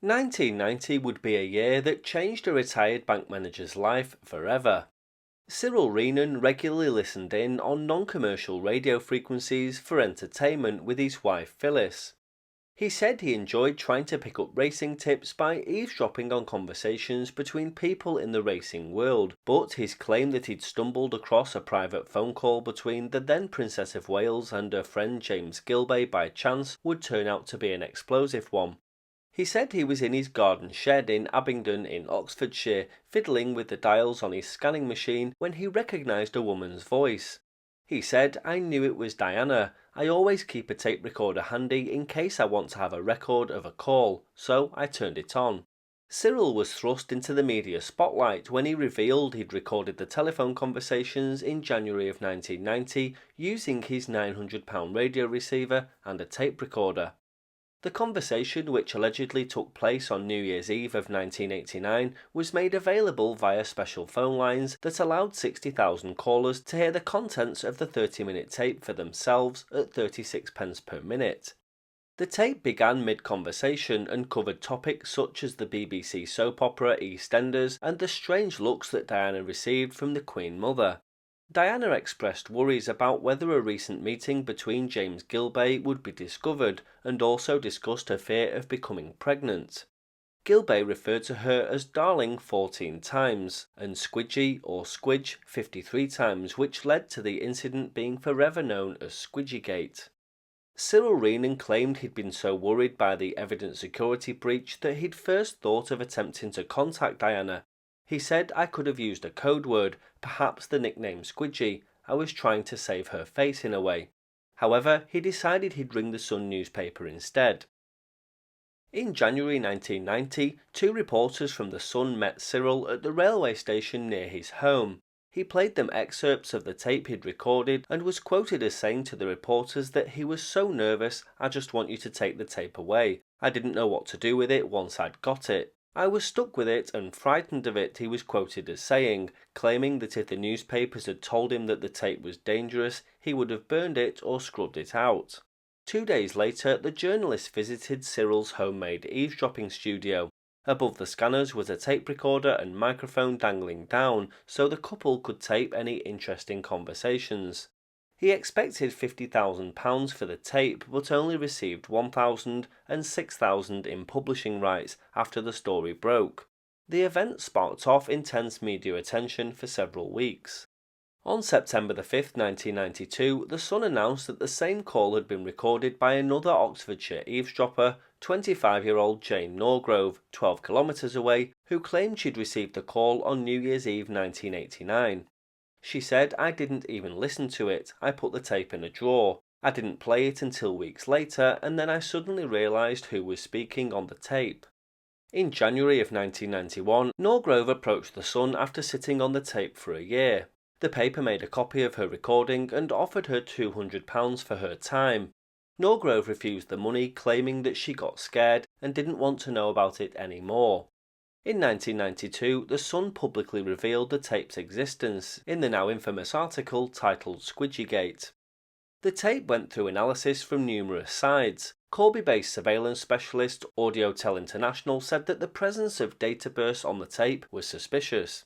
1990 would be a year that changed a retired bank manager's life forever. Cyril Reenan regularly listened in on non-commercial radio frequencies for entertainment with his wife Phyllis. He said he enjoyed trying to pick up racing tips by eavesdropping on conversations between people in the racing world, but his claim that he'd stumbled across a private phone call between the then Princess of Wales and her friend James Gilbey by chance would turn out to be an explosive one. He said he was in his garden shed in Abingdon in Oxfordshire, fiddling with the dials on his scanning machine when he recognised a woman's voice. He said, "I knew it was Diana. I always keep a tape recorder handy in case I want to have a record of a call, so I turned it on." Cyril was thrust into the media spotlight when he revealed he'd recorded the telephone conversations in January of 1990 using his £900 radio receiver and a tape recorder. The conversation, which allegedly took place on New Year's Eve of 1989, was made available via special phone lines that allowed 60,000 callers to hear the contents of the 30-minute tape for themselves at 36 pence per minute. The tape began mid-conversation and covered topics such as the BBC soap opera EastEnders and the strange looks that Diana received from the Queen Mother. Diana expressed worries about whether a recent meeting between James Gilbey would be discovered and also discussed her fear of becoming pregnant. Gilbey referred to her as Darling 14 times and Squidgy or Squidge 53 times, which led to the incident being forever known as Squidgygate. Cyril Reenan claimed he'd been so worried by the evident security breach that he'd first thought of attempting to contact Diana. He said, "I could have used a code word, perhaps the nickname Squidgy. I was trying to save her face in a way." However, he decided he'd ring the Sun newspaper instead. In January 1990, two reporters from the Sun met Cyril at the railway station near his home. He played them excerpts of the tape he'd recorded and was quoted as saying to the reporters that he was so nervous, "I just want you to take the tape away. I didn't know what to do with it once I'd got it. I was stuck with it and frightened of it," he was quoted as saying, claiming that if the newspapers had told him that the tape was dangerous, he would have burned it or scrubbed it out. 2 days later, the journalist visited Cyril's homemade eavesdropping studio. Above the scanners was a tape recorder and microphone dangling down, so the couple could tape any interesting conversations. He expected £50,000 for the tape, but only received £1,000 and £6,000 in publishing rights after the story broke. The event sparked off intense media attention for several weeks. On September 5, 1992, The Sun announced that the same call had been recorded by another Oxfordshire eavesdropper, 25-year-old Jane Norgrove, 12 kilometres away, who claimed she'd received the call on New Year's Eve 1989. She said, "I didn't even listen to it. I put the tape in a drawer. I didn't play it until weeks later, and then I suddenly realised who was speaking on the tape." In January of 1991, Norgrove approached The Sun after sitting on the tape for a year. The paper made a copy of her recording and offered her £200 for her time. Norgrove refused the money, claiming that she got scared and didn't want to know about it anymore. In 1992, The Sun publicly revealed the tape's existence in the now infamous article titled Squidgygate. The tape went through analysis from numerous sides. Corby-based surveillance specialist AudioTel International said that the presence of data bursts on the tape was suspicious.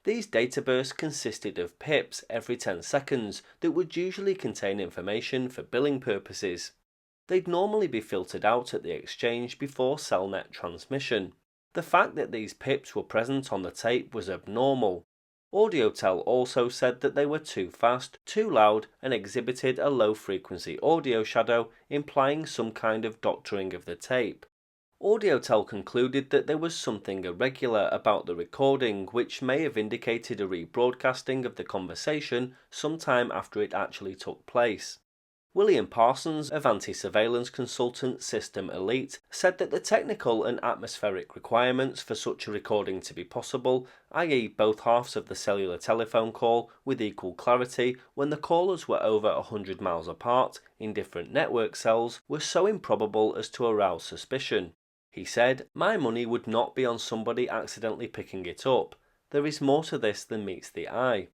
These data bursts consisted of pips every 10 seconds that would usually contain information for billing purposes. They'd normally be filtered out at the exchange before Cellnet transmission. The fact that these pips were present on the tape was abnormal. AudioTel also said that they were too fast, too loud, and exhibited a low-frequency audio shadow, implying some kind of doctoring of the tape. AudioTel concluded that there was something irregular about the recording, which may have indicated a rebroadcasting of the conversation sometime after it actually took place. William Parsons of anti-surveillance consultant System Elite said that the technical and atmospheric requirements for such a recording to be possible, i.e. both halves of the cellular telephone call with equal clarity when the callers were over 100 miles apart in different network cells, were so improbable as to arouse suspicion. He said, "My money would not be on somebody accidentally picking it up. There is more to this than meets the eye."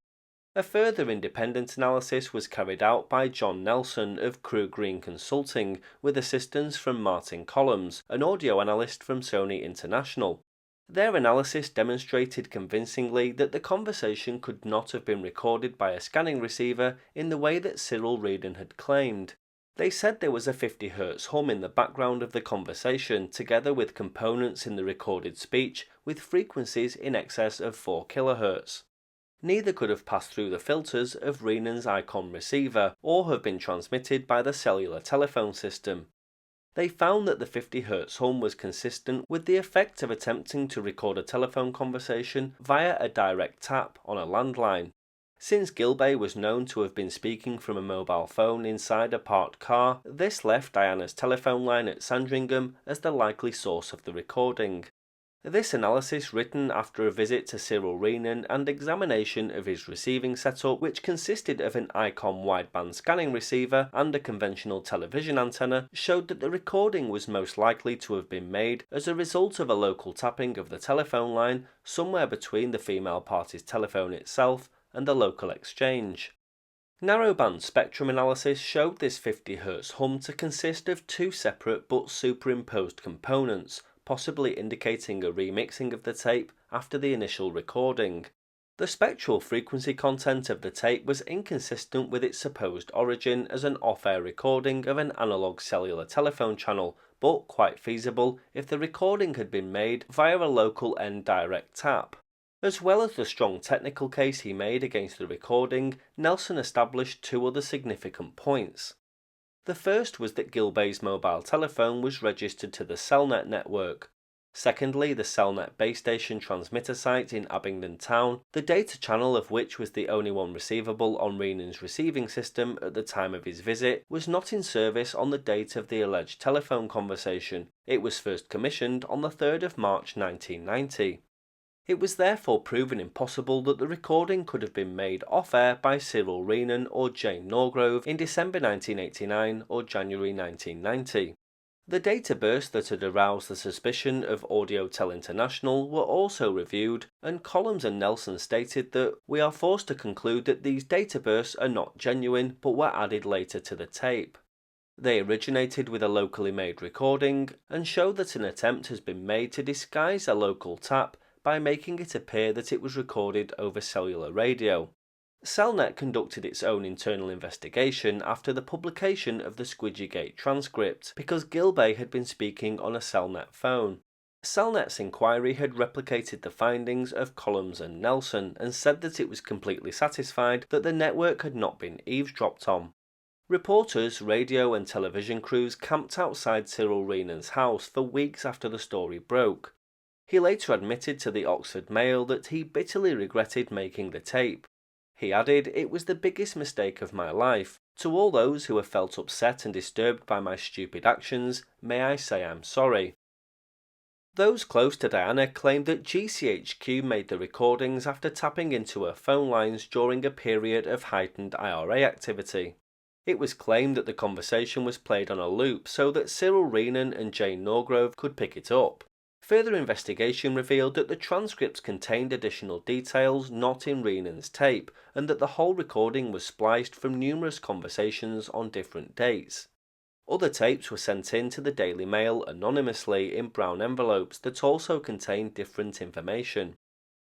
A further independent analysis was carried out by John Nelson of Crew Green Consulting with assistance from Martin Collins, an audio analyst from Sony International. Their analysis demonstrated convincingly that the conversation could not have been recorded by a scanning receiver in the way that Cyril Renan had claimed. They said there was a 50 Hz hum in the background of the conversation, together with components in the recorded speech with frequencies in excess of 4 kHz. Neither could have passed through the filters of Renan's ICOM receiver or have been transmitted by the cellular telephone system. They found that the 50 Hz hum was consistent with the effect of attempting to record a telephone conversation via a direct tap on a landline. Since Gilbey was known to have been speaking from a mobile phone inside a parked car, this left Diana's telephone line at Sandringham as the likely source of the recording. This analysis, written after a visit to Cyril Renan and examination of his receiving setup, which consisted of an ICOM wideband scanning receiver and a conventional television antenna, showed that the recording was most likely to have been made as a result of a local tapping of the telephone line somewhere between the female party's telephone itself and the local exchange. Narrowband spectrum analysis showed this 50 Hz hum to consist of two separate but superimposed components, possibly indicating a remixing of the tape after the initial recording. The spectral frequency content of the tape was inconsistent with its supposed origin as an off-air recording of an analog cellular telephone channel, but quite feasible if the recording had been made via a local end direct tap. As well as the strong technical case he made against the recording, Nelson established two other significant points. The first was that Gilbey's mobile telephone was registered to the Cellnet network. Secondly, the Cellnet base station transmitter site in Abingdon Town, the data channel of which was the only one receivable on Renan's receiving system at the time of his visit, was not in service on the date of the alleged telephone conversation. It was first commissioned on the 3rd of March 1990. It was therefore proven impossible that the recording could have been made off-air by Cyril Renan or Jane Norgrove in December 1989 or January 1990. The data bursts that had aroused the suspicion of Audiotel International were also reviewed, and Collins and Nelson stated that we are forced to conclude that these data bursts are not genuine but were added later to the tape. They originated with a locally made recording and show that an attempt has been made to disguise a local tap by making it appear that it was recorded over cellular radio. Cellnet conducted its own internal investigation after the publication of the Squidgygate transcript, because Gilbey had been speaking on a Cellnet phone. Cellnet's inquiry had replicated the findings of Collins and Nelson and said that it was completely satisfied that the network had not been eavesdropped on. Reporters, radio and television crews camped outside Cyril Renan's house for weeks after the story broke. He later admitted to the Oxford Mail that he bitterly regretted making the tape. He added, "It was the biggest mistake of my life. To all those who have felt upset and disturbed by my stupid actions, may I say I'm sorry." Those close to Diana claimed that GCHQ made the recordings after tapping into her phone lines during a period of heightened IRA activity. It was claimed that the conversation was played on a loop so that Cyril Renan and Jane Norgrove could pick it up. Further investigation revealed that the transcripts contained additional details not in Renan's tape, and that the whole recording was spliced from numerous conversations on different dates. Other tapes were sent in to the Daily Mail anonymously in brown envelopes that also contained different information.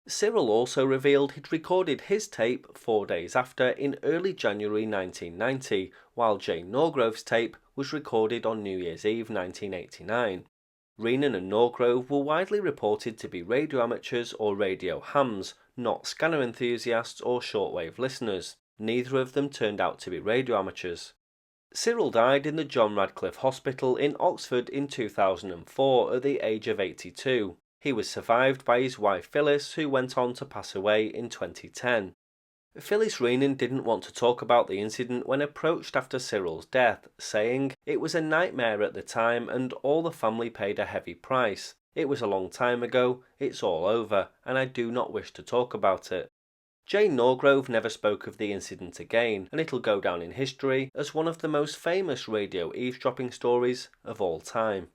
Cyril also revealed he'd recorded his tape 4 days after in early January 1990, while Jane Norgrove's tape was recorded on New Year's Eve 1989. Renan and Norgrove were widely reported to be radio amateurs or radio hams, not scanner enthusiasts or shortwave listeners. Neither of them turned out to be radio amateurs. Cyril died in the John Radcliffe Hospital in Oxford in 2004 at the age of 82. He was survived by his wife Phyllis, who went on to pass away in 2010. Phyllis Renan didn't want to talk about the incident when approached after Cyril's death, saying, "It was a nightmare at the time and all the family paid a heavy price. It was a long time ago, it's all over, and I do not wish to talk about it." Jane Norgrove never spoke of the incident again, and it'll go down in history as one of the most famous radio eavesdropping stories of all time.